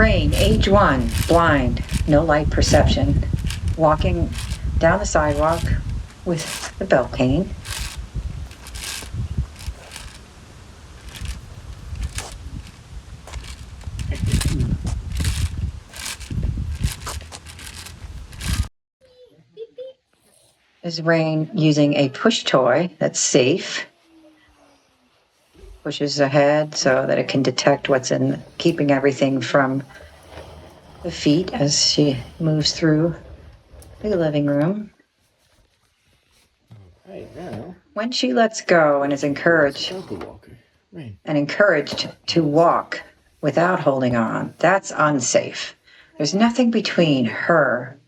Raine, age 1, blind, no light perception, walking down the sidewalk with the belt cane. Is Raine using a push toy that's safe? Pushes ahead so that it can detect what's in, keeping everything from the feet as she moves through the living room. Right now, when she lets go and is encouraged to walk without holding on, that's unsafe. There's nothing between her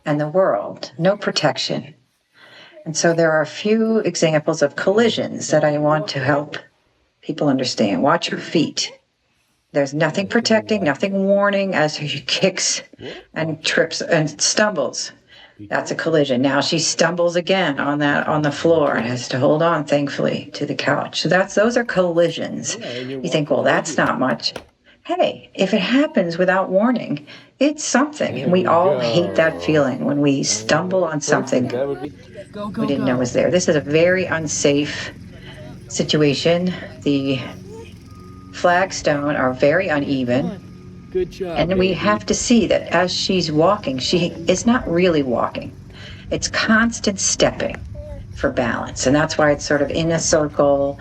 and the world, no protection. And so there are a few examples of collisions that I want to help people understand. Watch her feet. There's nothing protecting, nothing warning as she kicks and trips and stumbles. That's a collision. Now she stumbles again on the floor and has to hold on, thankfully, to the couch. So those are collisions. You think, well, that's not much. Hey, if it happens without warning, it's something. And we all hate that feeling when we stumble on something we didn't know was there. This is a very unsafe situation. The flagstones are very uneven. good job. And we have to see that as she's walking, she is not really walking. It's constant stepping for balance. And that's why it's sort of in a circle,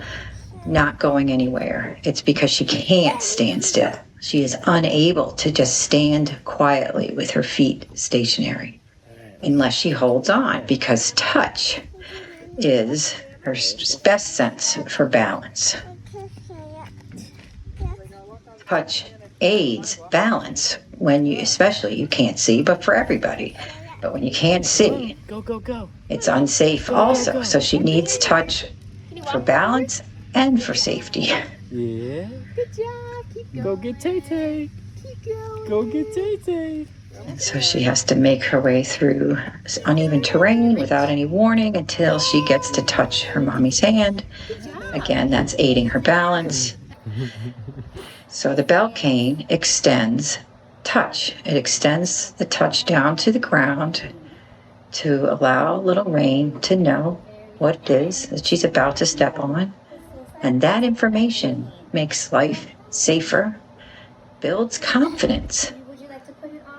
not going anywhere. It's because she can't stand still. She is unable to just stand quietly with her feet stationary unless she holds on, because touch is her best sense for balance. Touch aids balance when especially you can't see, but for everybody. But when you can't see, it's unsafe also. So she needs touch for balance and for safety. Yeah. Good job. Keep going. Go get Tay-Tay. Keep going. Go get Tay-Tay. And so she has to make her way through uneven terrain without any warning until she gets to touch her mommy's hand. Again, that's aiding her balance. So the belt cane extends touch. It extends the touch down to the ground to allow little Raine to know what it is that she's about to step on. And that information makes life safer, builds confidence,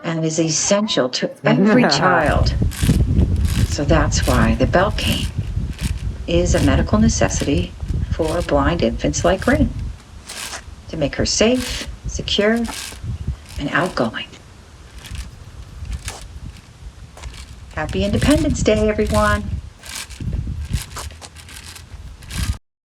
and is essential to every child. So that's why the belt cane is a medical necessity for blind infants like Raine, to make her safe, secure, and outgoing. Happy Independence Day, everyone.